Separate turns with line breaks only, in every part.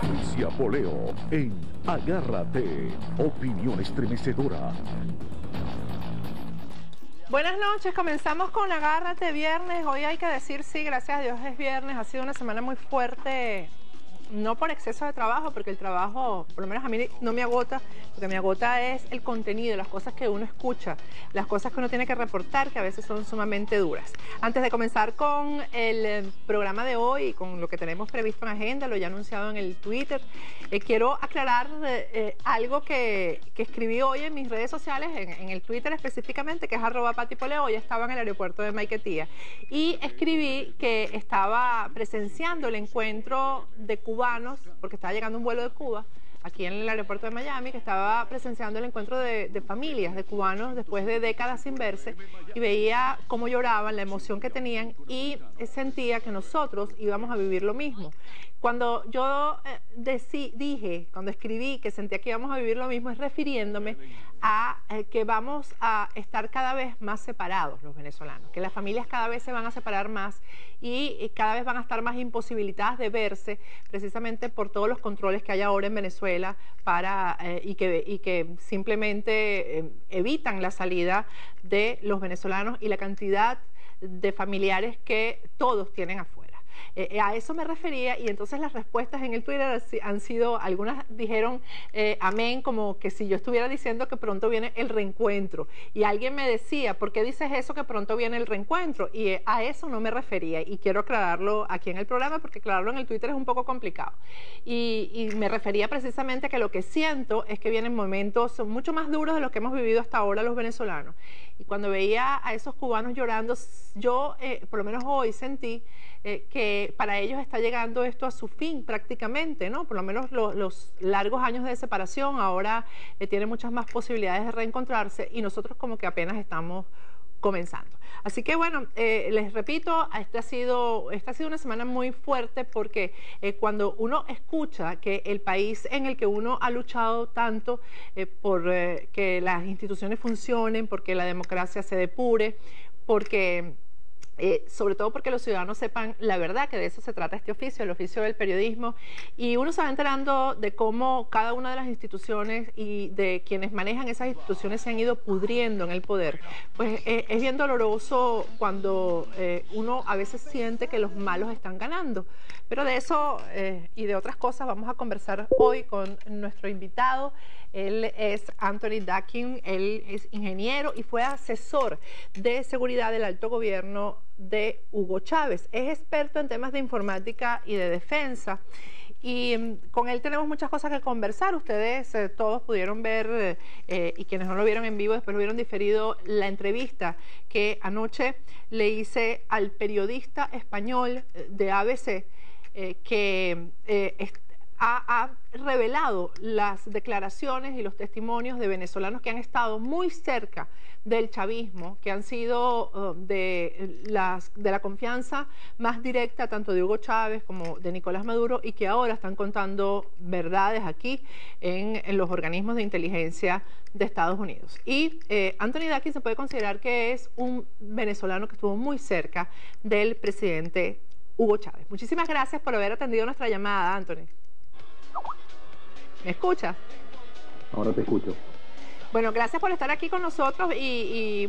Patricia Poleo en Agárrate, opinión estremecedora.
Buenas noches, comenzamos con Agárrate viernes. Hoy hay que decir sí, gracias a Dios es viernes. Ha sido una semana muy fuerte, no por exceso de trabajo, porque el trabajo, por lo menos a mí no me agota. Lo que me agota es el contenido, las cosas que uno escucha, las cosas que uno tiene que reportar, que a veces son sumamente duras. Antes de comenzar con el programa de hoy y con lo que tenemos previsto en agenda, lo ya anunciado en el Twitter, quiero aclarar algo que escribí hoy en mis redes sociales, en el Twitter específicamente, que es @patipoleo. Hoy estaba en el aeropuerto de Maiquetía y escribí que estaba presenciando el encuentro de cubanos, porque estaba llegando un vuelo de Cuba, aquí en el aeropuerto de Miami, que estaba presenciando el encuentro de familias, de cubanos, después de décadas sin verse, y veía cómo lloraban, la emoción que tenían, y sentía que nosotros íbamos a vivir lo mismo. Cuando yo cuando escribí que sentía que íbamos a vivir lo mismo, es refiriéndome a que vamos a estar cada vez más separados los venezolanos, que las familias cada vez se van a separar más y cada vez van a estar más imposibilitadas de verse, precisamente por todos los controles que hay ahora en Venezuela y que simplemente evitan la salida de los venezolanos y la cantidad de familiares que todos tienen afuera. A eso me refería, y entonces las respuestas en el Twitter han sido, algunas dijeron amén, como que si yo estuviera diciendo que pronto viene el reencuentro, y alguien me decía, ¿por qué dices eso que pronto viene el reencuentro? Y a eso no me refería, y quiero aclararlo aquí en el programa, porque aclararlo en el Twitter es un poco complicado, y me refería precisamente a que lo que siento es que vienen momentos mucho más duros de los que hemos vivido hasta ahora los venezolanos, y cuando veía a esos cubanos llorando, yo por lo menos hoy sentí que para ellos está llegando esto a su fin prácticamente, ¿no? Por lo menos los largos años de separación ahora tienen muchas más posibilidades de reencontrarse, y nosotros como que apenas estamos comenzando. Así que bueno, les repito, esta ha sido una semana muy fuerte, porque cuando uno escucha que el país en el que uno ha luchado tanto por que las instituciones funcionen, porque la democracia se depure, porque sobre todo porque los ciudadanos sepan la verdad, que de eso se trata este oficio, el oficio del periodismo, y uno se va enterando de cómo cada una de las instituciones y de quienes manejan esas instituciones se han ido pudriendo en el poder. Pues es bien doloroso cuando uno a veces siente que los malos están ganando, pero de eso y de otras cosas vamos a conversar hoy con nuestro invitado. Él es Anthony Dakin, él es ingeniero y fue asesor de seguridad del alto gobierno de Hugo Chávez. Es experto en temas de informática y de defensa, y con él tenemos muchas cosas que conversar. Ustedes todos pudieron ver, y quienes no lo vieron en vivo después lo vieron diferido, la entrevista que anoche le hice al periodista español de ABC, que ha revelado las declaraciones y los testimonios de venezolanos que han estado muy cerca del chavismo, que han sido de la confianza más directa tanto de Hugo Chávez como de Nicolás Maduro, y que ahora están contando verdades aquí en los organismos de inteligencia de Estados Unidos. Y Anthony Dakin se puede considerar que es un venezolano que estuvo muy cerca del presidente Hugo Chávez. Muchísimas gracias por haber atendido nuestra llamada, Anthony. ¿Me escuchas?
Ahora te escucho.
Bueno, gracias por estar aquí con nosotros y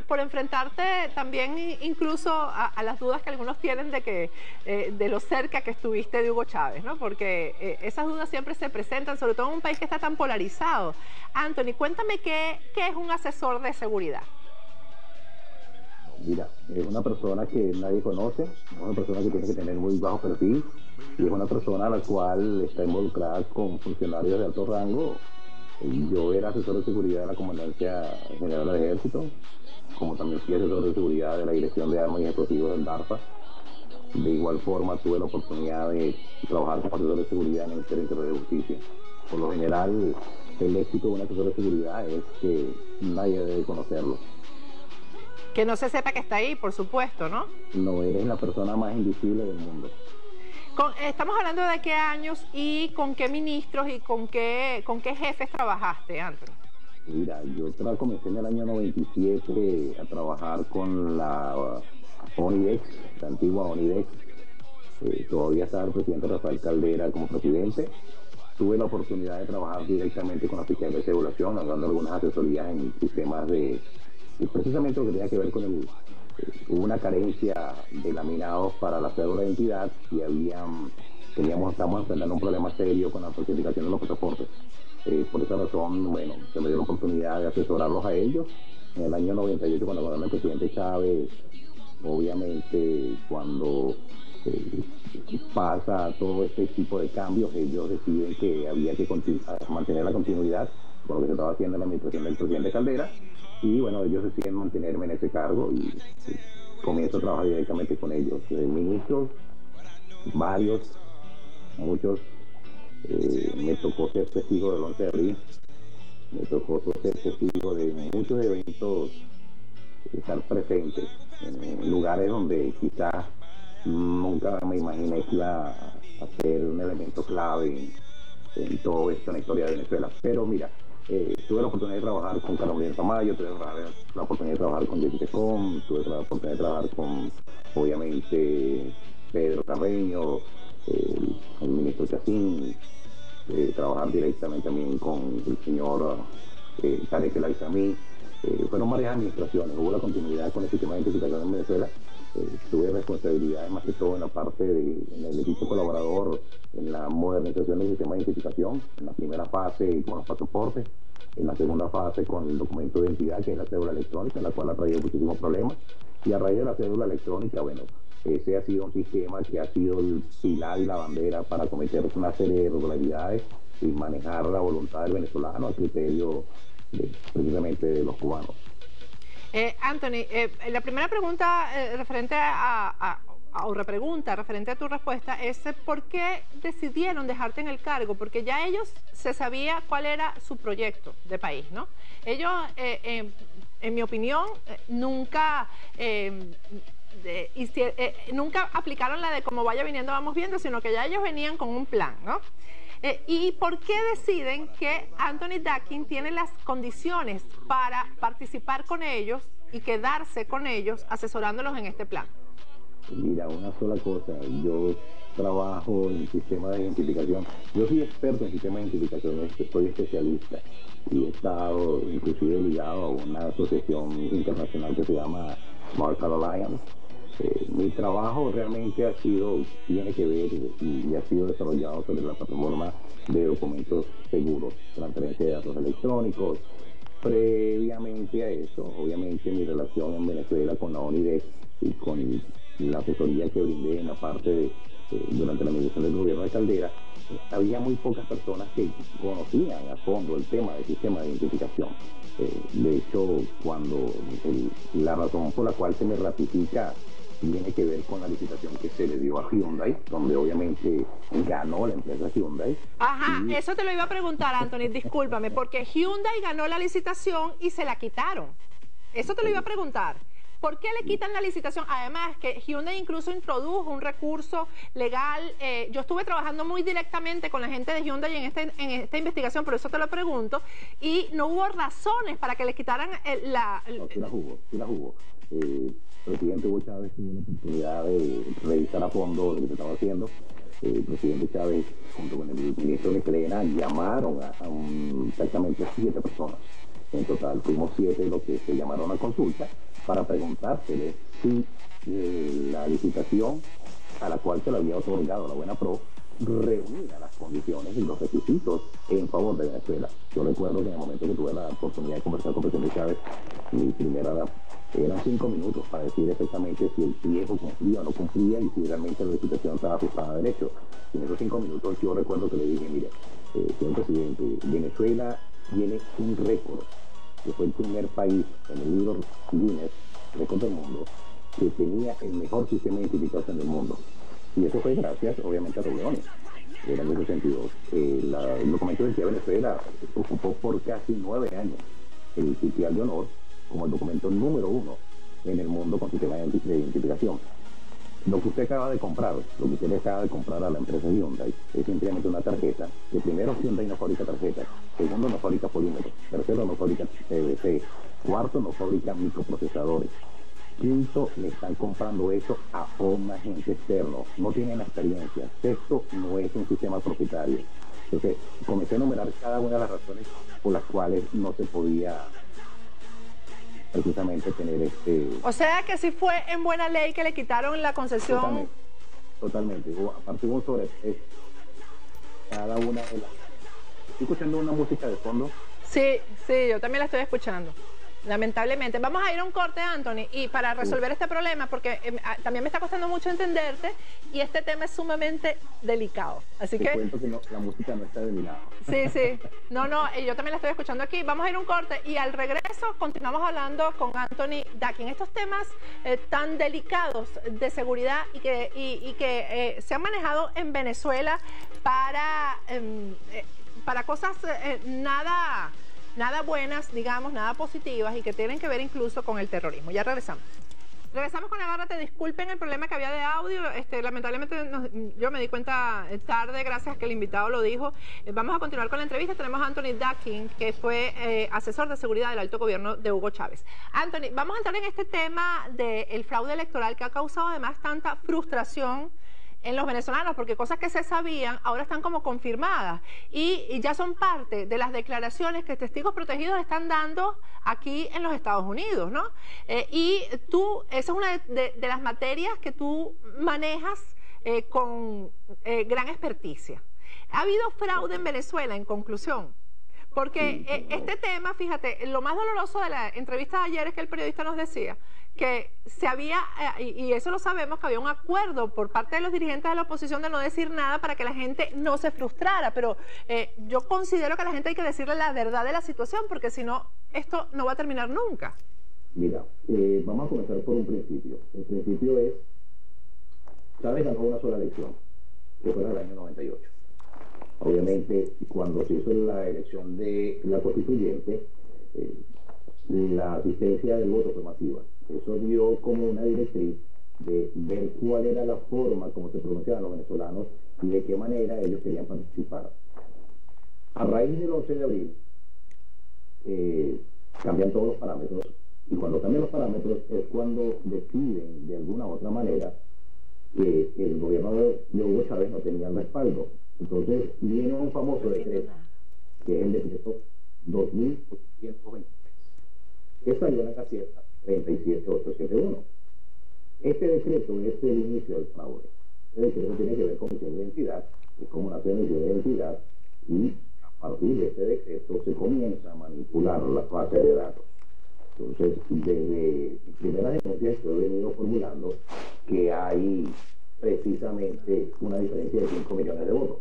por enfrentarte también incluso a las dudas que algunos tienen de lo cerca que estuviste de Hugo Chávez, ¿no? Porque esas dudas siempre se presentan, sobre todo en un país que está tan polarizado. Anthony, cuéntame qué es un asesor de seguridad.
Mira, es una persona que nadie conoce, es una persona que tiene que tener muy bajo perfil, y es una persona a la cual está involucrada con funcionarios de alto rango. Yo era asesor de seguridad de la Comandancia General del Ejército, como también fui asesor de seguridad de la Dirección de Armas y Explosivos del DARPA. De igual forma tuve la oportunidad de trabajar como asesor de seguridad en el Ministerio Interior de Justicia. Por lo general, el éxito de un asesor de seguridad es que nadie debe conocerlo.
Que no se sepa que está ahí, por supuesto, ¿no?
No, eres la persona más invisible del mundo.
Estamos hablando de qué años y con qué ministros y con qué jefes trabajaste, Anthony.
Mira, yo comencé en el año 97 a trabajar con la ONIDEX, la antigua ONIDEX, todavía estaba el presidente Rafael Caldera como presidente. Tuve la oportunidad de trabajar directamente con la Fiscalía de Regulación, dando algunas asesorías en sistemas precisamente lo que tenía que ver con hubo una carencia de laminados para la cédula de identidad y estamos enfrentando un problema serio con la falsificación de los pasaportes. Por esa razón, bueno, se me dio la oportunidad de asesorarlos a ellos. En el año 98, cuando gobernó el presidente Chávez, obviamente cuando pasa todo este tipo de cambios, ellos deciden que había que mantener la continuidad con lo que se estaba haciendo en la administración del presidente Caldera, y bueno, ellos deciden mantenerme en ese cargo y comienzo a trabajar directamente con ellos. Ministros, muchos, me tocó ser testigo del 11 de abril, me tocó ser testigo de muchos eventos, estar presente en lugares donde quizás nunca me imaginé que iba a ser un elemento clave en todo esto en la historia de Venezuela. Pero mira, tuve la oportunidad de trabajar con Carolina Tamayo, tuve la oportunidad de trabajar con Jessica Com, tuve la oportunidad de trabajar con, obviamente, Pedro Carreño, el ministro Chacín, trabajar directamente también con el señor Tarek El Aizami. Fueron varias administraciones, hubo la continuidad con el sistema de identificación en Venezuela. Tuve responsabilidades más que todo en la parte en el equipo colaborador, en la modernización del sistema de identificación, en la primera fase con los pasaportes, en la segunda fase con el documento de identidad, que es la cédula electrónica, la cual ha traído muchísimos problemas, y a raíz de la cédula electrónica, bueno, ese ha sido un sistema que ha sido el pilar y la bandera para cometer una serie de irregularidades y manejar la voluntad del venezolano a criterio precisamente de los cubanos.
Anthony, la primera pregunta referente o repregunta referente a tu respuesta es ¿por qué decidieron dejarte en el cargo? Porque ya ellos se sabía cuál era su proyecto de país, ¿no? Ellos, en mi opinión, nunca aplicaron la de como vaya viniendo vamos viendo, sino que ya ellos venían con un plan, ¿no? ¿Y por qué deciden que Anthony Dackin tiene las condiciones para participar con ellos y quedarse con ellos asesorándolos en este plan?
Mira, una sola cosa, yo trabajo en sistema de identificación, yo soy experto en sistema de identificación, soy especialista y he estado inclusive ligado a una asociación internacional que se llama Smart Card Alliance. Mi trabajo realmente tiene que ver y ha sido desarrollado sobre la plataforma de documentos seguros, transferencia de datos electrónicos. Previamente a eso, obviamente mi relación en Venezuela con la ONIDEC y con la asesoría que brindé en la parte durante la administración del gobierno de Caldera, había muy pocas personas que conocían a fondo el tema del sistema de identificación. De hecho, la razón por la cual se me ratifica tiene que ver con la licitación que se le dio a Hyundai, donde obviamente ganó la empresa Hyundai.
Ajá, eso te lo iba a preguntar, Anthony, discúlpame, porque Hyundai ganó la licitación y se la quitaron. Eso te lo iba a preguntar. ¿Por qué le quitan la licitación? Además, que Hyundai incluso introdujo un recurso legal. Yo estuve trabajando muy directamente con la gente de Hyundai en esta investigación, por eso te lo pregunto, y no hubo razones para que le quitaran
No, sí la jugó. El presidente Hugo Chávez tuvo la oportunidad de revisar a fondo lo que se estaba haciendo. El presidente Chávez, junto con el ministro Michelena, llamaron a exactamente 7 personas. En total fuimos 7 los que se llamaron a consulta para preguntársele si la licitación a la cual se le había otorgado la Buena Pro reunía las condiciones y los requisitos en favor de Venezuela. Yo recuerdo que en el momento que tuve la oportunidad de conversar con el presidente Chávez, mi primera eran 5 minutos para decir exactamente si el pliego cumplía o no cumplía y si realmente la licitación estaba ajustada a derecho. Y en esos 5 minutos yo recuerdo que le dije, mire, señor presidente, Venezuela tiene un récord, que fue el primer país en el libro Guinness, récord del mundo, que tenía el mejor sistema de identificación del mundo. Y eso fue gracias, obviamente, a reuniones. Era en ese sentido. El documento de identidad de Venezuela ocupó por casi 9 años el sitial de honor como el documento número 1 en el mundo con sistema de identificación. Lo que usted acaba de comprar, lo que usted le acaba de comprar a la empresa Hyundai, es simplemente una tarjeta, que primero Hyundai no fabrica tarjetas, segundo no fabrica polímeros, tercero no fabrica PVC, cuarto no fabrica microprocesadores. Quinto, le están comprando eso a un agente externo. No tienen la experiencia. Sexto, no es un sistema propietario. Entonces, comencé a enumerar cada una de las razones por las cuales no se podía precisamente tener
O sea que sí fue en buena ley que le quitaron la concesión.
Totalmente. Aparte hubo sobre cada una de las... ¿Estoy escuchando una música de fondo?
Sí, sí, yo también la estoy escuchando. Lamentablemente. Vamos a ir a un corte, Anthony, y para resolver este problema, porque también me está costando mucho entenderte y este tema es sumamente delicado. Así
Te
que...
cuento que la música no está de mi lado.
Sí, sí. No, yo también la estoy escuchando aquí. Vamos a ir a un corte y al regreso continuamos hablando con Anthony Dakin. Estos temas tan delicados de seguridad y que se han manejado en Venezuela para cosas nada buenas, digamos, nada positivas y que tienen que ver incluso con el terrorismo. Ya regresamos. Regresamos con Agárrate. Disculpen el problema que había de audio. Lamentablemente yo me di cuenta tarde, gracias a que el invitado lo dijo. Vamos a continuar con la entrevista. Tenemos a Anthony Dakin, que fue asesor de seguridad del alto gobierno de Hugo Chávez. Anthony, vamos a entrar en este tema del fraude electoral que ha causado además tanta frustración en los venezolanos, porque cosas que se sabían ahora están como confirmadas y ya son parte de las declaraciones que testigos protegidos están dando aquí en los Estados Unidos, ¿no? Y esa es una de las materias que tú manejas con gran experticia. ¿Ha habido fraude en Venezuela, en conclusión? Porque este tema, fíjate, lo más doloroso de la entrevista de ayer es que el periodista nos decía que se había, y eso lo sabemos, que había un acuerdo por parte de los dirigentes de la oposición de no decir nada para que la gente no se frustrara, pero yo considero que a la gente hay que decirle la verdad de la situación, porque si no, esto no va a terminar nunca.
Mira, vamos a comenzar por un principio. El principio es, Chávez ganó una sola elección, que fue en el año 98. Obviamente, cuando se hizo la elección de la constituyente, la asistencia del voto fue masiva. Eso dio como una directriz de ver cuál era la forma como se pronunciaban los venezolanos y de qué manera ellos querían participar. A raíz del 11 de abril, cambian todos los parámetros, y cuando cambian los parámetros es cuando deciden de alguna u otra manera que el gobierno de Hugo Chávez no tenía el respaldo. Entonces viene un famoso decreto, que es el decreto 2823, que salió en la casilla 37871. Este decreto es el inicio del fraude. Este decreto tiene que ver con misión de identidad, y cómo nace la misión de identidad, y a partir de este decreto se comienza a manipular las bases de datos. Entonces, desde primeras denuncias que he venido formulando que hay precisamente una diferencia de 5 millones de votos.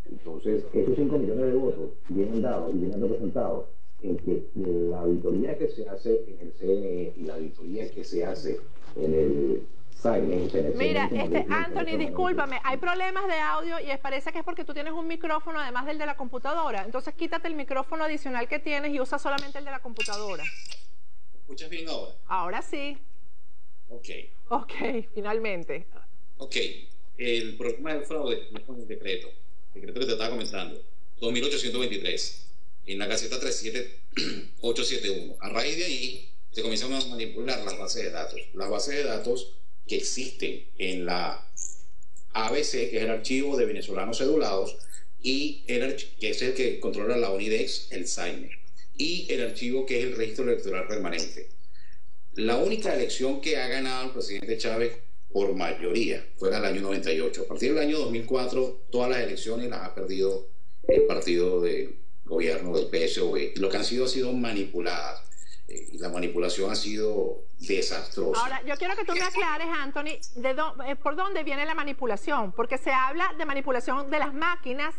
Entonces, esos 5 millones de votos vienen dados y vienen representados en que la auditoría que se hace en el CNE y la auditoría que se hace en el SAINE...
Mira, Anthony, discúlpame, hay problemas de audio y parece que es porque tú tienes un micrófono además del de la computadora. Entonces quítate el micrófono adicional que tienes y usa solamente el de la computadora.
¿Me escuchas bien ahora?
Ahora sí.
Ok.
Ok, finalmente.
Ok, el problema del fraude es con el decreto que te estaba comentando, 2823, en la Gaceta 37871. A raíz de ahí se comienzan a manipular las bases de datos. Las bases de datos que existen en la ABC, que es el archivo de venezolanos cedulados, y que es el que controla la UNIDEX, el SAINE, y el archivo que es el registro electoral permanente. La única elección que ha ganado el presidente Chávez por mayoría fue en el año 98. A partir del año 2004, todas las elecciones las ha perdido el partido de gobierno del PSOE. Lo que han sido manipuladas. Y la manipulación ha sido desastrosa.
Ahora, yo quiero que tú me aclares, Anthony, por dónde viene la manipulación, porque se habla de manipulación de las máquinas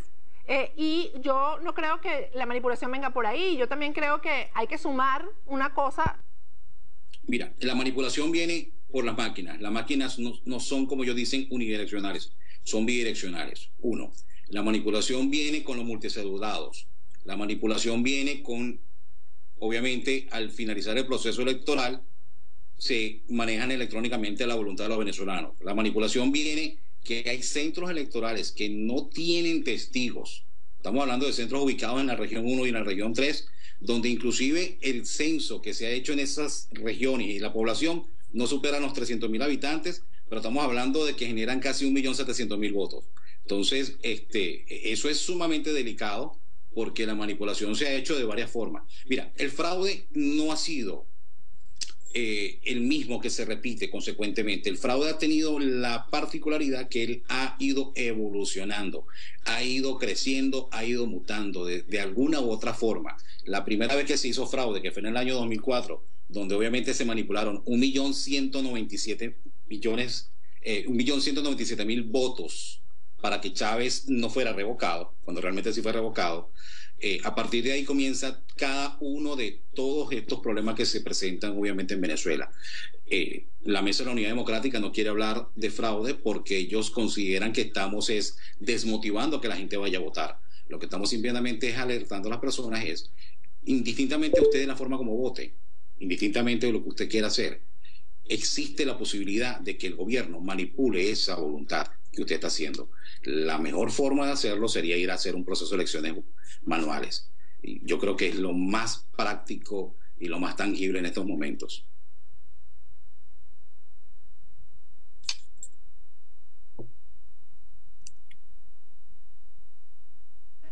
y yo no creo que la manipulación venga por ahí. Yo también creo que hay que sumar una cosa.
Mira, la manipulación viene por las máquinas. Las máquinas no son, como ellos dicen, unidireccionales, son bidireccionales. Uno, la manipulación viene con los multicedulados. La manipulación viene con, obviamente, al finalizar el proceso electoral, se manejan electrónicamente la voluntad de los venezolanos. La manipulación viene que hay centros electorales que no tienen testigos. Estamos hablando de centros ubicados en la región 1 y en la región 3, donde inclusive el censo que se ha hecho en esas regiones y la población no superan los 300.000 habitantes, pero estamos hablando de que generan casi 1.700.000 votos. Entonces, eso es sumamente delicado porque la manipulación se ha hecho de varias formas. Mira, el fraude no ha sido el mismo que se repite consecuentemente. El fraude ha tenido la particularidad que él ha ido evolucionando, ha ido creciendo, ha ido mutando de alguna u otra forma. La primera vez que se hizo fraude, que fue en el año 2004, donde obviamente se manipularon 1.197.000 votos para que Chávez no fuera revocado, cuando realmente sí fue revocado. A partir de ahí comienza cada uno de todos estos problemas que se presentan obviamente en Venezuela. La Mesa de la Unidad Democrática no quiere hablar de fraude porque ellos consideran que estamos desmotivando a que la gente vaya a votar. Lo que estamos simplemente es alertando a las personas indistintamente usted de la forma como vote, indistintamente de lo que usted quiera hacer, existe la posibilidad de que el gobierno manipule esa voluntad que usted está haciendo. La mejor forma de hacerlo sería ir a hacer un proceso de elecciones manuales. Y yo creo que es lo más práctico y lo más tangible en estos momentos.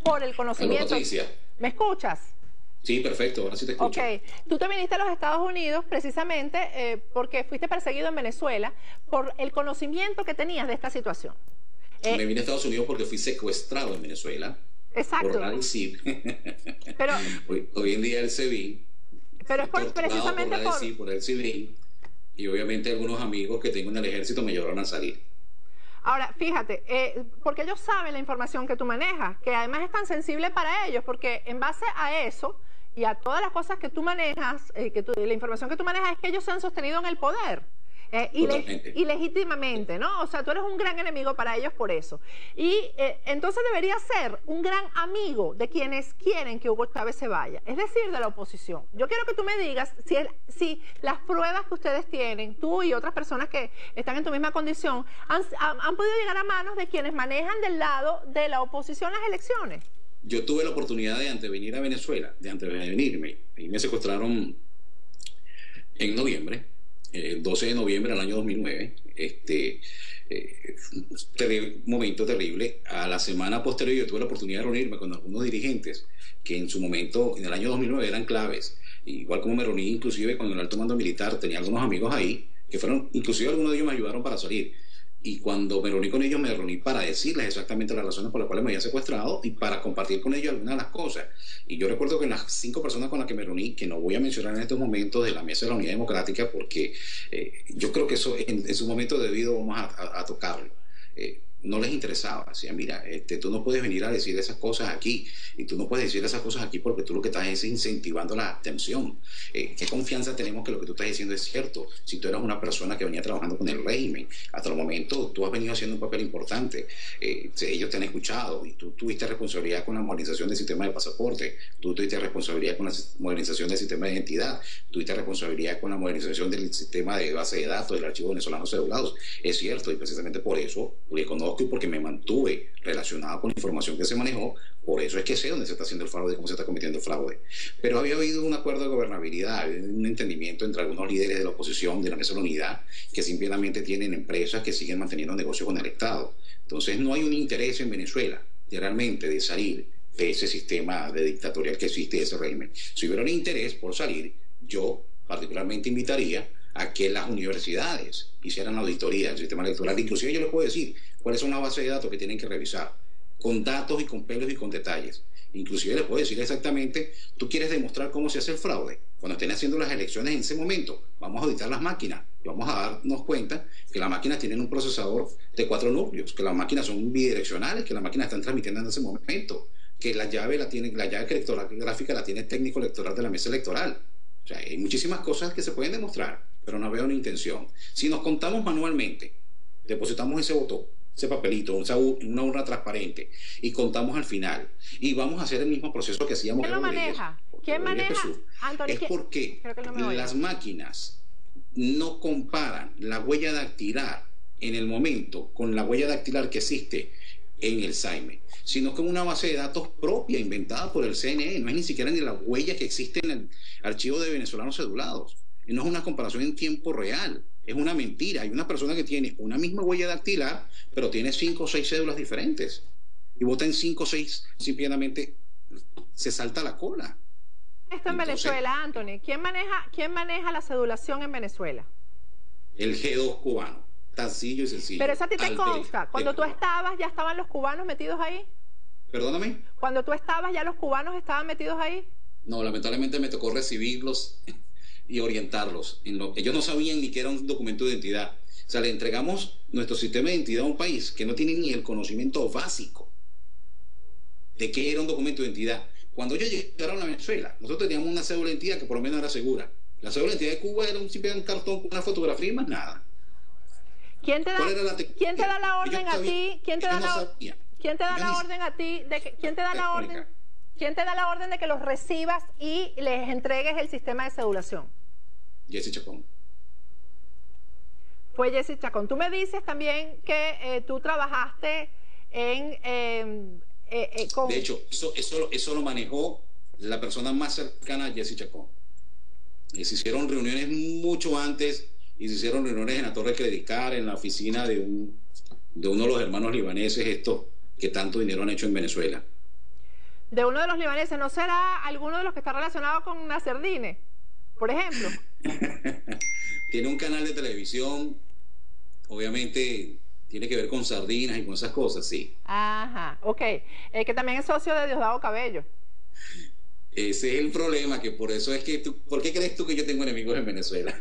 Por el conocimiento.
Patricia.
¿Me escuchas?
Sí, perfecto, ahora sí te escucho.
Ok, tú te viniste a los Estados Unidos precisamente porque fuiste perseguido en Venezuela por el conocimiento que tenías de esta situación.
Me vine a Estados Unidos porque fui secuestrado en Venezuela.
Exacto.
Por el CIV.
Pero
hoy en día el CIV.
Pero es precisamente
por el CIV. Y obviamente algunos amigos que tengo en el ejército me ayudaron a salir.
Ahora, fíjate, porque ellos saben la información que tú manejas, que además es tan sensible para ellos, porque en base a eso y a todas las cosas que tú manejas, la información que tú manejas es que ellos se han sostenido en el poder. Y legítimamente, ¿no? O sea, tú eres un gran enemigo para ellos por eso. Y entonces debería ser un gran amigo de quienes quieren que Hugo Chávez se vaya, es decir, de la oposición. Yo quiero que tú me digas si las pruebas que ustedes tienen, tú y otras personas que están en tu misma condición, han podido llegar a manos de quienes manejan del lado de la oposición las elecciones.
Yo tuve la oportunidad de antevenir a Venezuela, y me secuestraron en noviembre. El 12 de noviembre del año 2009, momento terrible. A la semana posterior yo tuve la oportunidad de reunirme con algunos dirigentes que en su momento, en el año 2009, eran claves. Igual como me reuní inclusive con el alto mando militar, tenía algunos amigos ahí, que fueron, inclusive algunos de ellos me ayudaron para salir. Y cuando me reuní con ellos, me reuní para decirles exactamente las razones por las cuales me habían secuestrado y para compartir con ellos algunas de las cosas. Y yo recuerdo que las 5 personas con las que me reuní, que no voy a mencionar en estos momentos de la Mesa de la Unidad Democrática, porque yo creo que eso en su momento debido vamos a tocarlo. No les interesaba. Decían, mira, tú no puedes venir a decir esas cosas aquí, y tú no puedes decir esas cosas aquí porque tú lo que estás es incentivando la abstención. ¿Qué confianza tenemos que lo que tú estás diciendo es cierto? Si tú eras una persona que venía trabajando con el régimen, hasta el momento tú has venido haciendo un papel importante, ellos te han escuchado, y tú tuviste responsabilidad con la modernización del sistema de pasaporte, tú tuviste responsabilidad con la modernización del sistema de identidad, tuviste responsabilidad con la modernización del sistema de base de datos del archivo venezolano cedulados. Es cierto, y precisamente por eso, conozco y porque me mantuve relacionado con la información que se manejó, por eso es que sé dónde se está haciendo el fraude y cómo se está cometiendo el fraude. Pero había habido un acuerdo de gobernabilidad, un entendimiento entre algunos líderes de la oposición, de la Mesa de la Unidad, que simplemente tienen empresas que siguen manteniendo negocios con el Estado. Entonces no hay un interés en Venezuela realmente de salir de ese sistema de dictatorial que existe, de ese régimen. Si hubiera un interés por salir, yo particularmente invitaría a que las universidades hicieran auditoría del sistema electoral. Inclusive yo les puedo decir cuáles son las bases de datos que tienen que revisar, con datos y con pelos y con detalles. Inclusive les puedo decir exactamente, tú quieres demostrar cómo se hace el fraude. Cuando estén haciendo las elecciones en ese momento, vamos a auditar las máquinas y vamos a darnos cuenta que las máquinas tienen un procesador de 4 núcleos, que las máquinas son bidireccionales, que las máquinas están transmitiendo en ese momento, que la llave criptográfica la tiene el técnico electoral de la mesa electoral. O sea, hay muchísimas cosas que se pueden demostrar, pero no veo una intención. Si nos contamos manualmente, depositamos ese voto, ese papelito, una urna transparente, y contamos al final, y vamos a hacer el mismo proceso que hacíamos.
¿Quién lo maneja? ¿Quién maneja? Anthony,
es porque las máquinas no comparan la huella dactilar en el momento con la huella dactilar que existe en el SAIME, sino que es una base de datos propia, inventada por el CNE, no es ni siquiera ni la huella que existe en el archivo de venezolanos cedulados. no es una comparación en tiempo real, es una mentira. Hay una persona que tiene una misma huella dactilar, pero tiene 5 o 6 cédulas diferentes. Y vota en 5 o 6, simplemente se salta la cola.
Esto en Venezuela, Anthony, ¿quién maneja la cedulación en Venezuela?
El G2 cubano, sencillo y sencillo.
Pero eso a ti te consta, cuando tú estabas, ¿ya estaban los cubanos metidos ahí?
¿Perdóname?
Cuando tú estabas, ¿ya los cubanos estaban metidos ahí?
No, lamentablemente me tocó recibirlos y orientarlos. Ellos no sabían ni qué era un documento de identidad. O sea, le entregamos nuestro sistema de identidad a un país que no tiene ni el conocimiento básico de qué era un documento de identidad. Cuando ellos llegaron a Venezuela, nosotros teníamos una cédula de identidad que por lo menos era segura. La cédula de identidad de Cuba era un cartón con una fotografía y más nada.
¿Quién te da la orden a ti? ¿Quién te da la orden de que los recibas y les entregues el sistema de cedulación?
Jesse Chacón.
Fue Jesse Chacón. Tú me dices también que tú trabajaste con...
De hecho, eso lo manejó la persona más cercana a Jesse Chacón. Y se hicieron reuniones mucho antes, y se hicieron reuniones en la Torre Credicar, en la oficina de uno de los hermanos libaneses, estos que tanto dinero han hecho en Venezuela.
De uno de los libaneses, ¿no será alguno de los que está relacionado con Naserdine, por ejemplo?
Tiene un canal de televisión, obviamente tiene que ver con sardinas y con esas cosas, sí.
Ajá, ok. Que también es socio de Diosdado Cabello.
Ese es el problema, que por eso es que ¿por qué crees tú que yo tengo enemigos en Venezuela?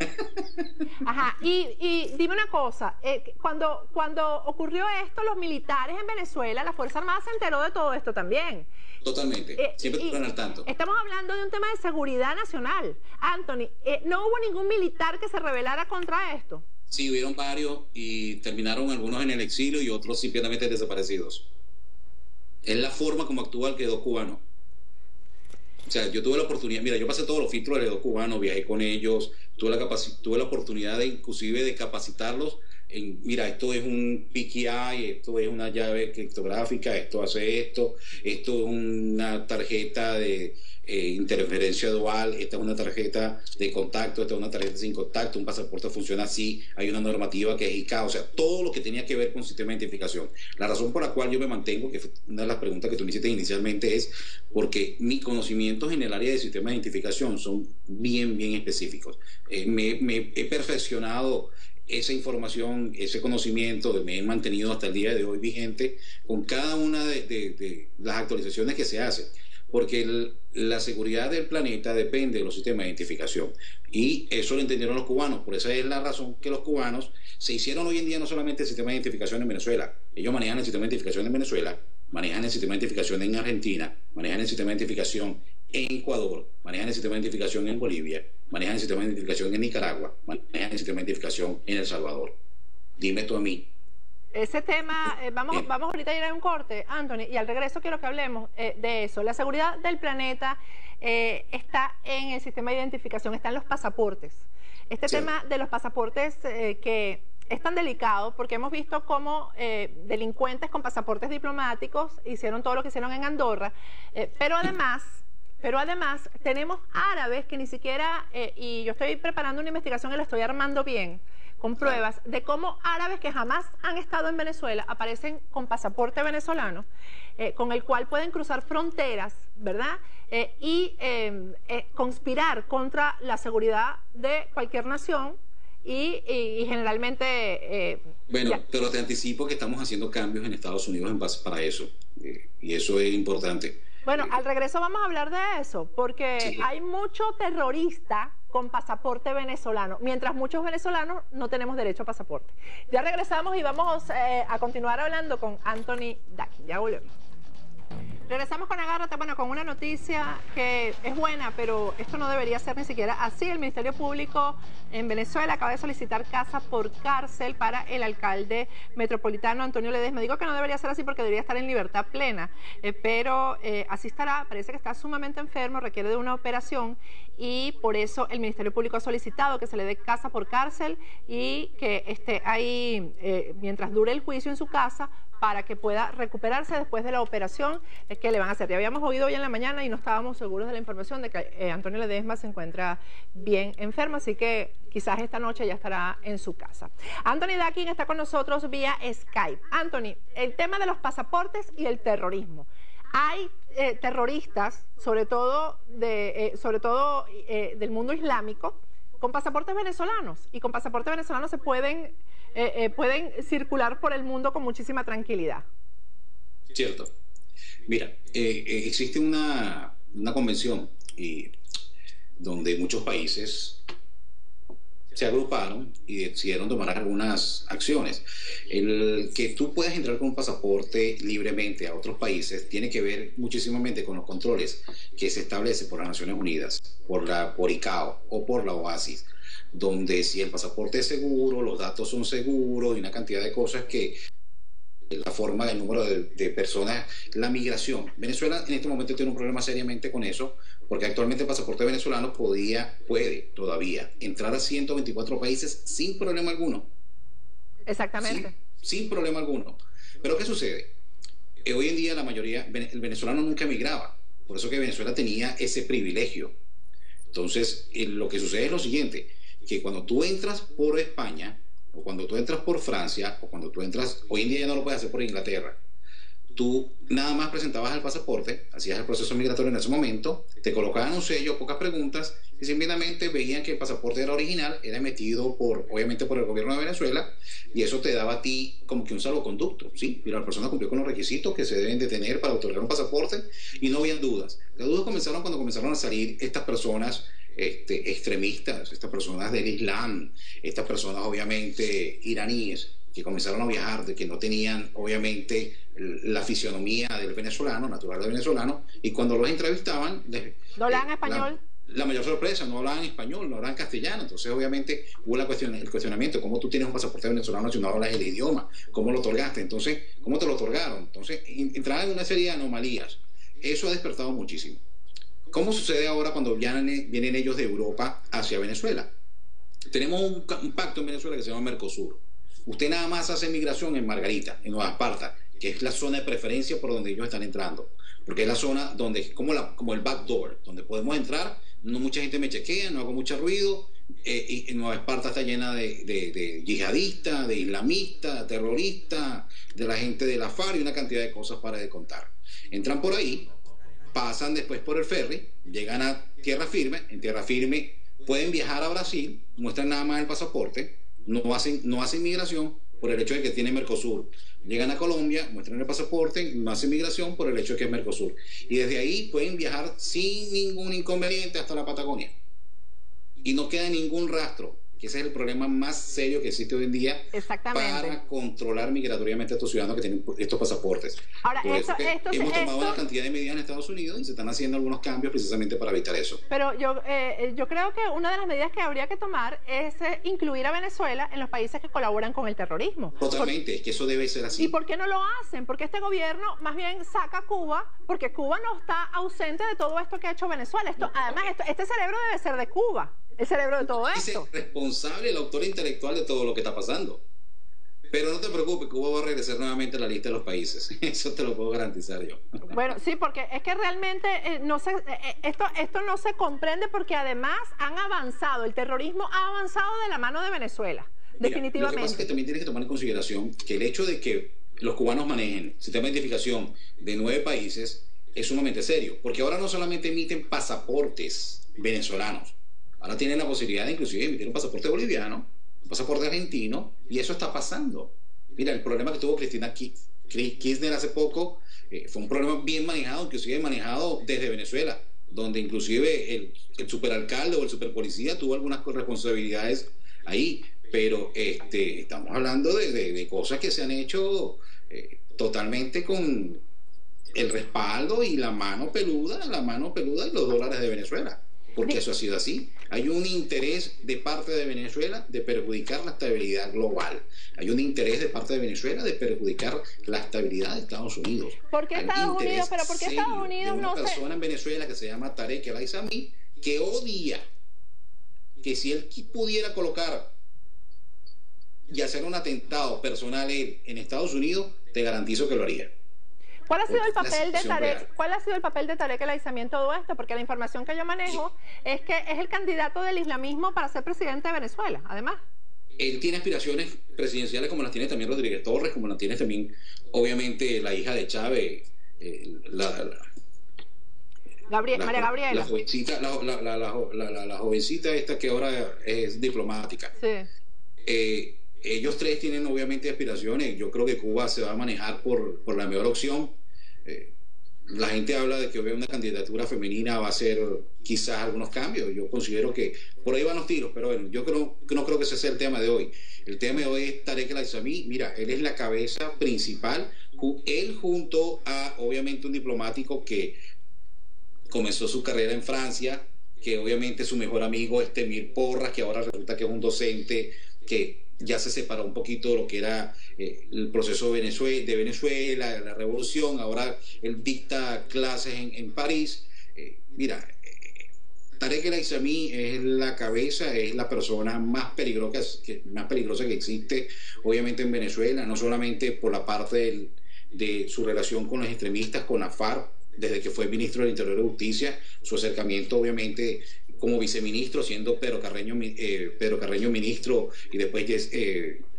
Ajá, y dime una cosa, cuando ocurrió esto, los militares en Venezuela, la Fuerza Armada se enteró de todo esto también.
Totalmente, siempre estuvieron al tanto.
Estamos hablando de un tema de seguridad nacional. Anthony, ¿no hubo ningún militar que se rebelara contra esto?
Sí, hubieron varios y terminaron algunos en el exilio y otros simplemente desaparecidos. Es la forma como actúa el G2 cubano. O sea, yo tuve la oportunidad, mira, yo pasé todos los filtros del G2 cubano, viajé con ellos, tuve la oportunidad de inclusive de capacitarlos en, mira, esto es un PKI, esto es una llave criptográfica, esto hace esto es una tarjeta de interferencia dual, esta es una tarjeta de contacto, esta es una tarjeta sin contacto, un pasaporte funciona así, hay una normativa que es ICA, o sea, todo lo que tenía que ver con sistema de identificación. La razón por la cual yo me mantengo, que fue una de las preguntas que tú me hiciste inicialmente, es porque mis conocimientos en el área de sistema de identificación son bien específicos. Me he perfeccionado esa información, ese conocimiento, me he mantenido hasta el día de hoy vigente con cada una de las actualizaciones que se hacen, porque la seguridad del planeta depende de los sistemas de identificación, y eso lo entendieron los cubanos. Por esa es la razón que los cubanos se hicieron hoy en día no solamente el sistema de identificación en Venezuela, ellos manejan el sistema de identificación en Venezuela, manejan el sistema de identificación en Argentina, manejan el sistema de identificación en Ecuador, manejan el sistema de identificación en Bolivia, manejan el sistema de identificación en Nicaragua, manejan el sistema de identificación en El Salvador. Dime tú a mí.
Ese tema, vamos ahorita a ir a un corte, Anthony, y al regreso quiero que hablemos de eso. La seguridad del planeta está en el sistema de identificación, está en los pasaportes. Este tema de los pasaportes que es tan delicado porque hemos visto cómo delincuentes con pasaportes diplomáticos hicieron todo lo que hicieron en Andorra, pero además tenemos árabes que ni siquiera, y yo estoy preparando una investigación y la estoy armando bien, con pruebas de cómo árabes que jamás han estado en Venezuela aparecen con pasaporte venezolano, con el cual pueden cruzar fronteras, ¿verdad? Y conspirar contra la seguridad de cualquier nación y generalmente...
bueno, pero te anticipo que estamos haciendo cambios en Estados Unidos en base para eso, y eso es importante.
Bueno, al regreso vamos a hablar de eso, porque sí, hay mucho terrorista con pasaporte venezolano, mientras muchos venezolanos no tenemos derecho a pasaporte. Ya regresamos y vamos a continuar hablando con Anthony Dakin. Ya volvemos. Regresamos con Agárrate, bueno, con una noticia que es buena, pero esto no debería ser ni siquiera así. El Ministerio Público en Venezuela acaba de solicitar casa por cárcel para el alcalde metropolitano Antonio Ledesma. Digo que no debería ser así porque debería estar en libertad plena, pero así estará. Parece que está sumamente enfermo, requiere de una operación, y por eso el Ministerio Público ha solicitado que se le dé casa por cárcel y que esté ahí mientras dure el juicio en su casa para que pueda recuperarse después de la operación que le van a hacer. Ya habíamos oído hoy en la mañana y no estábamos seguros de la información de que Antonio Ledesma se encuentra bien enfermo, así que quizás esta noche ya estará en su casa. Anthony Dakin está con nosotros vía Skype. Anthony, el tema de los pasaportes y el terrorismo. Hay terroristas, sobre todo del mundo islámico, con pasaportes venezolanos, y con pasaportes venezolanos se pueden circular por el mundo con muchísima tranquilidad.
Cierto. Mira, existe una convención donde muchos países se agruparon y decidieron tomar algunas acciones. El que tú puedas entrar con un pasaporte libremente a otros países tiene que ver muchísimamente con los controles que se establece por las Naciones Unidas, por ICAO o por la OASIS, donde si el pasaporte es seguro, los datos son seguros y una cantidad de cosas que la forma, el número de personas, la migración. Venezuela en este momento tiene un problema seriamente con eso, porque actualmente el pasaporte venezolano puede todavía entrar a 124 países sin problema alguno.
Exactamente.
Sin problema alguno. Pero ¿qué sucede? Hoy en día la mayoría, el venezolano nunca emigraba, por eso que Venezuela tenía ese privilegio. Entonces, lo que sucede es lo siguiente, que cuando tú entras por España, o cuando tú entras por Francia, o cuando tú entras, hoy en día ya no lo puedes hacer por Inglaterra, tú nada más presentabas el pasaporte, hacías el proceso migratorio en ese momento, te colocaban un sello, pocas preguntas, y simplemente veían que el pasaporte era original, era emitido obviamente por el gobierno de Venezuela, y eso te daba a ti como que un salvoconducto, ¿sí? Mira, la persona cumplió con los requisitos que se deben de tener para otorgar un pasaporte, y no habían dudas. Las dudas comenzaron cuando comenzaron a salir estas personas extremistas, estas personas del Islam, estas personas obviamente iraníes, que comenzaron a viajar, de que no tenían obviamente la fisionomía del venezolano, natural del venezolano, y cuando los entrevistaban...
¿No hablaban español?
La mayor sorpresa, no hablaban español, no hablaban castellano, entonces obviamente hubo el cuestionamiento, ¿cómo tú tienes un pasaporte venezolano si no hablas el idioma? ¿Cómo lo otorgaste? Entonces, ¿cómo te lo otorgaron? Entonces, entraban en una serie de anomalías. Eso ha despertado muchísimo. ¿Cómo sucede ahora cuando vienen ellos de Europa hacia Venezuela? Tenemos un pacto en Venezuela que se llama Mercosur. Usted nada más hace migración en Margarita, en Nueva Esparta, que es la zona de preferencia por donde ellos están entrando, porque es la zona donde, como el backdoor, donde podemos entrar, no mucha gente me chequea, no hago mucho ruido, y Nueva Esparta está llena de yihadistas, de islamistas, de terroristas, de la gente de la FARC y una cantidad de cosas para de contar. Entran por ahí, pasan después por el ferry, llegan a tierra firme, en tierra firme pueden viajar a Brasil, muestran nada más el pasaporte, no hacen migración por el hecho de que tiene Mercosur. Llegan a Colombia, muestran el pasaporte, no hacen migración por el hecho de que es Mercosur. Y desde ahí pueden viajar sin ningún inconveniente hasta la Patagonia. Y no queda ningún rastro, que ese es el problema más serio que existe hoy en día para controlar migratoriamente a estos ciudadanos que tienen estos pasaportes. Ahora, hemos tomado una cantidad de medidas en Estados Unidos y se están haciendo algunos cambios precisamente para evitar eso.
Pero yo creo que una de las medidas que habría que tomar es incluir a Venezuela en los países que colaboran con el terrorismo.
Totalmente, es que eso debe ser así.
¿Y por qué no lo hacen? Porque este gobierno más bien saca a Cuba, porque Cuba no está ausente de todo esto que ha hecho Venezuela. Además, este cerebro debe ser de Cuba. El cerebro de todo esto.
Es responsable, el autor intelectual de todo lo que está pasando. Pero no te preocupes, Cuba va a regresar nuevamente a la lista de los países. Eso te lo puedo garantizar yo.
Bueno, sí, porque es que realmente esto no se comprende, porque además han avanzado, el terrorismo ha avanzado de la mano de Venezuela. Mira, definitivamente.
Lo que pasa es que también tienes que tomar en consideración que el hecho de que los cubanos manejen sistema de identificación de 9 países es sumamente serio. Porque ahora no solamente emiten pasaportes venezolanos, ahora tienen la posibilidad de inclusive emitir un pasaporte boliviano, un pasaporte argentino, y eso está pasando. Mira, el problema que tuvo Cristina Kirchner hace poco fue un problema bien manejado, inclusive manejado desde Venezuela, donde inclusive el superalcalde o el superpolicía tuvo algunas responsabilidades ahí, pero estamos hablando de cosas que se han hecho totalmente con el respaldo y la mano peluda y los dólares de Venezuela. Porque eso ha sido así. Hay un interés de parte de Venezuela de perjudicar la estabilidad global. Hay un interés de parte de Venezuela de perjudicar la estabilidad de Estados Unidos.
¿Por qué Estados Unidos? ¿Pero por qué Estados Unidos no se...?
Una persona en Venezuela que se llama Tarek El Aissami, que odia que si él pudiera colocar y hacer un atentado personal en Estados Unidos, te garantizo que lo haría.
¿Cuál ha sido el papel de Tarek? ¿Cuál ha sido el papel de Tarek el-Aissami en todo esto? Porque la información que yo manejo es que es el candidato del islamismo para ser presidente de Venezuela, además.
Él tiene aspiraciones presidenciales como las tiene también Rodríguez Torres, como las tiene también, obviamente, la hija de Chávez,
María Gabriela.
La jovencita esta que ahora es diplomática.
Sí.
Ellos tres tienen obviamente aspiraciones. Yo creo que Cuba se va a manejar por la mejor opción. La gente habla de que una candidatura femenina va a hacer quizás algunos cambios. Yo considero que por ahí van los tiros, pero bueno, yo no creo que ese sea el tema de hoy. El tema de hoy es Tarek el-Aissami. Mira, él es la cabeza principal. Él junto a obviamente un diplomático que comenzó su carrera en Francia, que obviamente su mejor amigo es Temir Porras, que ahora resulta que es un docente que ya se separó un poquito de lo que era el proceso de Venezuela, la revolución. Ahora él dicta clases en París. Mira, Tarek el-Aissami es la cabeza, es la persona más peligrosa que existe, obviamente en Venezuela, no solamente por la parte de su relación con los extremistas, con la FARC, desde que fue ministro del Interior y Justicia, su acercamiento obviamente como viceministro, siendo Pedro Carreño ministro, y después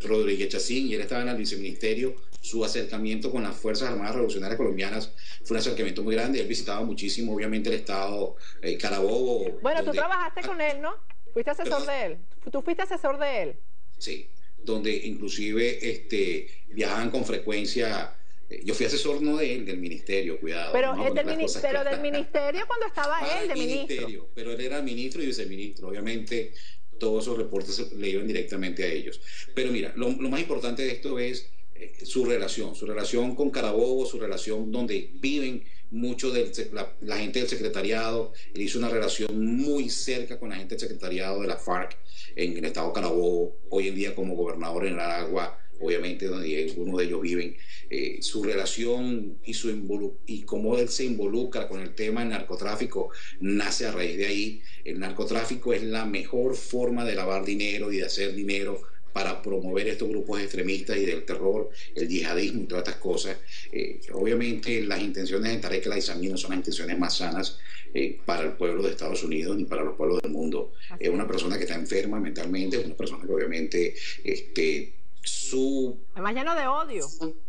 Rodríguez Chacín, y él estaba en el viceministerio. Su acercamiento con las Fuerzas Armadas Revolucionarias Colombianas fue un acercamiento muy grande. Él visitaba muchísimo, obviamente, el estado Carabobo.
Bueno, tú trabajaste con él, ¿no? Fuiste asesor de él. Tú fuiste asesor de él.
Sí, donde inclusive viajaban con frecuencia. Yo fui asesor no de él, del ministerio, cuidado.
Pero del ministerio cuando estaba él, de ministro.
Pero él era ministro y viceministro. Obviamente todos esos reportes le iban directamente a ellos. Pero mira, lo más importante de esto es su relación con Carabobo, su relación donde viven mucho de la gente del secretariado. Él hizo una relación muy cerca con la gente del secretariado de la FARC en el estado Carabobo, hoy en día como gobernador en Aragua, obviamente donde algunos de ellos viven. Su relación y cómo él se involucra con el tema del narcotráfico nace a raíz de ahí. El narcotráfico es la mejor forma de lavar dinero y de hacer dinero para promover estos grupos extremistas y del terror, el yihadismo y todas estas cosas. Obviamente las intenciones de Tarek el-Aissami no son las intenciones más sanas para el pueblo de Estados Unidos ni para los pueblos del mundo. Es una persona que está enferma mentalmente, es una persona que obviamente
además lleno de odio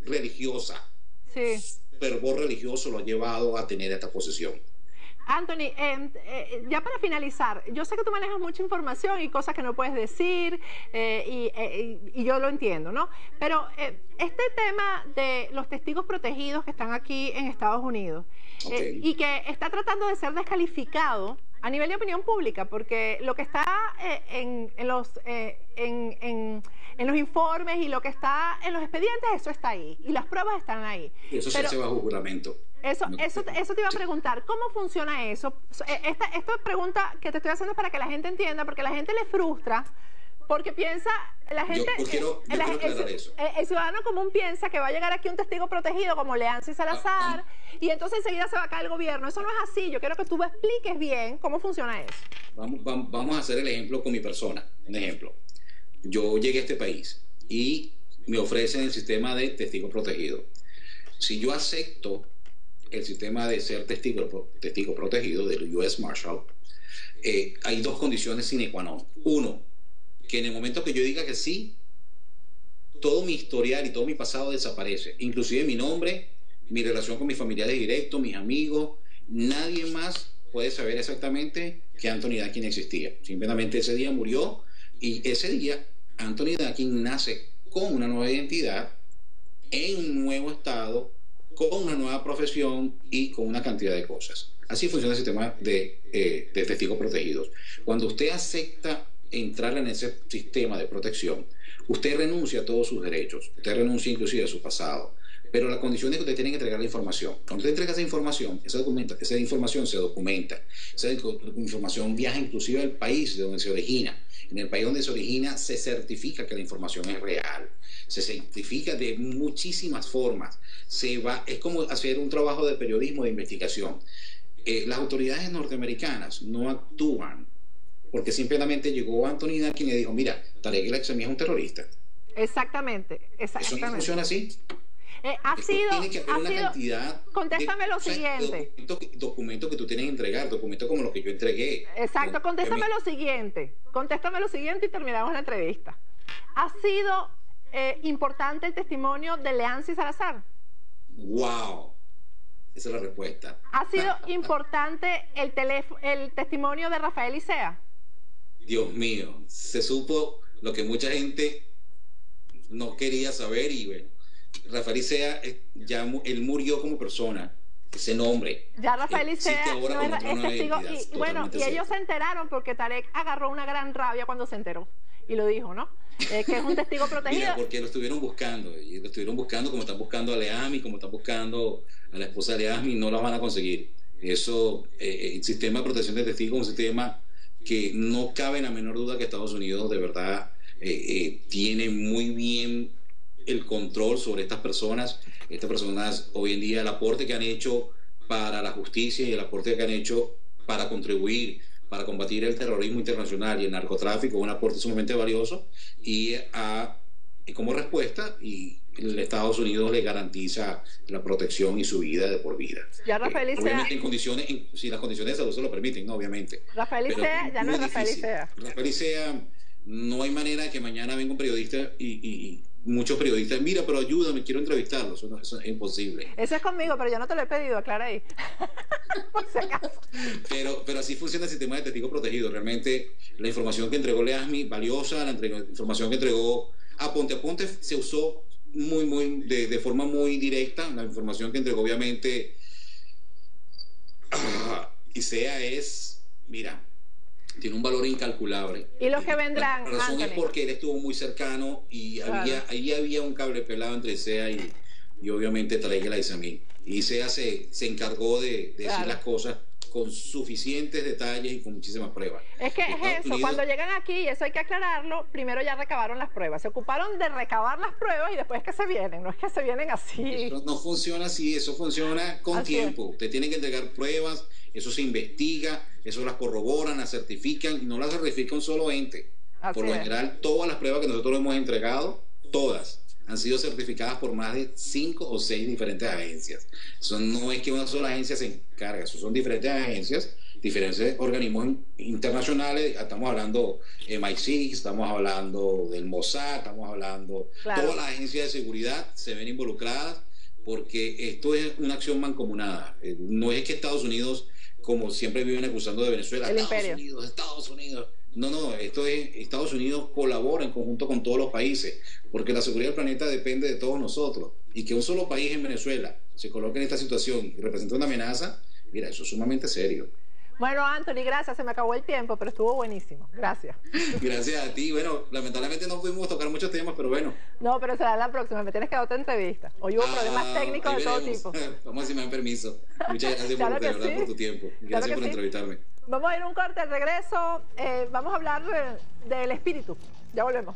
religiosa,
sí,
fervor religioso lo ha llevado a tener esta posesión.
Anthony, ya para finalizar, yo sé que tú manejas mucha información y cosas que no puedes decir, y yo lo entiendo, ¿no? Pero este tema de los testigos protegidos que están aquí en Estados Unidos, y que está tratando de ser descalificado a nivel de opinión pública, porque lo que está en los informes y lo que está en los expedientes, eso está ahí, y las pruebas están ahí.
Y eso se hace bajo juramento.
Eso te iba a preguntar, ¿cómo funciona eso? Esta pregunta que te estoy haciendo es para que la gente entienda, porque la gente le frustra, porque piensa, la gente, el ciudadano común piensa que va a llegar aquí un testigo protegido como Leancy Salazar, y entonces enseguida se va a caer el gobierno. Eso no es así. Yo quiero que tú me expliques bien cómo funciona eso.
Vamos a hacer el ejemplo con mi persona. Un ejemplo. Yo llegué a este país y me ofrecen el sistema de testigo protegido. Si yo acepto el sistema de ser testigo protegido del U.S. Marshal, hay dos condiciones sine qua non. Uno, que en el momento que yo diga que sí, todo mi historial y todo mi pasado desaparece, inclusive mi nombre, mi relación con mis familiares directos, mis amigos. Nadie más puede saber exactamente que Anthony Dakin existía. Simplemente ese día murió, y ese día Anthony Dakin nace con una nueva identidad, en un nuevo estado, con una nueva profesión y con una cantidad de cosas. Así funciona el sistema de testigos protegidos. Cuando usted acepta entrar en ese sistema de protección, usted renuncia a todos sus derechos, usted renuncia inclusive a su pasado, pero la condición es que usted tiene que entregar la información. Cuando usted entrega esa información, esa información se documenta, esa información viaja inclusive al país de donde se origina. En el país donde se origina se certifica que la información es real, se certifica de muchísimas formas. Es como hacer un trabajo de periodismo de investigación. Las autoridades norteamericanas no actúan porque simplemente llegó Anthony Dakin y dijo: mira, Tarek el-Aissami es un terrorista.
Exactamente,
Eso no
exactamente.
funciona así.
Ha
Esto
sido,
tiene que haber
ha
una
sido,
cantidad
contéstame lo
o sea,
siguiente.
documentos que tú tienes que entregar, documentos como los que yo entregué.
Exacto, contéstame lo siguiente. Contéstame lo siguiente y terminamos la entrevista. ¿Ha sido importante el testimonio de Leancy Salazar?
¡Wow! Esa es la respuesta.
¿Ha sido importante el testimonio de Rafael Licea?
Dios mío, se supo lo que mucha gente no quería saber y bueno, Rafael Licea él murió como persona, ese nombre.
Ya Rafael Licea
ahora
no
con otra
es
nueva
testigo.
identidad,
Y bueno,
totalmente
y ellos
cierto.
se enteraron porque Tarek agarró una gran rabia cuando se enteró. Y lo dijo, ¿no? Que es un testigo protegido.
Mira, porque lo estuvieron buscando, y lo estuvieron buscando como están buscando a Leahmi, como están buscando a la esposa de Leahmi, no la van a conseguir. Eso, el sistema de protección de testigos es un sistema que no cabe en la menor duda que Estados Unidos de verdad tiene muy bien el control sobre estas personas. Estas personas hoy en día, el aporte que han hecho para la justicia y el aporte que han hecho para contribuir para combatir el terrorismo internacional y el narcotráfico es un aporte sumamente valioso y como respuesta y el Estados Unidos le garantiza la protección y su vida de por vida.
Ya Rafael Licea,
obviamente en condiciones, si las condiciones de salud se lo permiten, ¿no? Obviamente.
Rafael
Pero
Licea ya no es Rafael
difícil.
Licea.
Rafael Licea, no hay manera de que mañana venga un periodista y muchos periodistas, mira, pero ayúdame, quiero entrevistarlo. Eso es imposible.
Eso es conmigo, pero yo no te lo he pedido, aclara ahí. Por si acaso.
Pero así funciona el sistema de testigo protegido. Realmente la información que entregó Leahmi, valiosa, la información que entregó a Ponte se usó de forma muy directa. La información que entregó obviamente Licea mira, tiene un valor incalculable.
Y los que vendrán,
La razón es
Anthony.
porque él estuvo muy cercano y
Claro.
ahí había un cable pelado entre Licea y obviamente Tarek El Aissami. Y Licea se encargó de decir
Claro.
las cosas con suficientes detalles y con muchísimas pruebas.
Es que es
Estados
eso,
Unidos-
cuando llegan aquí, y eso hay que aclararlo, primero ya recabaron las pruebas. Se ocuparon de recabar las pruebas y después que se vienen, no es que se vienen así.
Eso no funciona así, eso funciona con
Así
tiempo. Usted tiene que entregar pruebas, eso se investiga, eso las corroboran, las certifican y no las certifica un solo ente.
Así
Por lo
es.
general, todas las pruebas que nosotros hemos entregado, todas, han sido certificadas por más de 5 o 6 diferentes agencias. Eso no es que una sola agencia se encarga, eso son diferentes agencias, diferentes organismos internacionales. Estamos hablando de MI6, estamos hablando del Mossad, estamos hablando,
Claro.
todas las agencias de seguridad se ven involucradas porque esto es una acción mancomunada. No es que Estados Unidos, como siempre viven acusando de Venezuela,
El
Estados
imperio.
Unidos, Estados Unidos. No, esto es Estados Unidos colabora en conjunto con todos los países, porque la seguridad del planeta depende de todos nosotros. Y que un solo país en Venezuela se coloque en esta situación y represente una amenaza, mira, eso es sumamente serio.
Bueno, Anthony, gracias, se me acabó el tiempo, pero estuvo buenísimo. Gracias.
Gracias a ti. Bueno, lamentablemente no pudimos tocar muchos temas, pero bueno.
No, pero será la próxima, me tienes que dar otra entrevista. Hoy hubo problemas técnicos
ahí
de todo
veremos.
tipo.
Vamos a ver si me dan permiso. Muchas gracias
Claro
de
que
verdad
sí.
por tu tiempo. Y
Claro
gracias
que
por
sí.
entrevistarme.
Vamos a ir a un corte, al regreso, vamos a hablar del espíritu. Ya volvemos.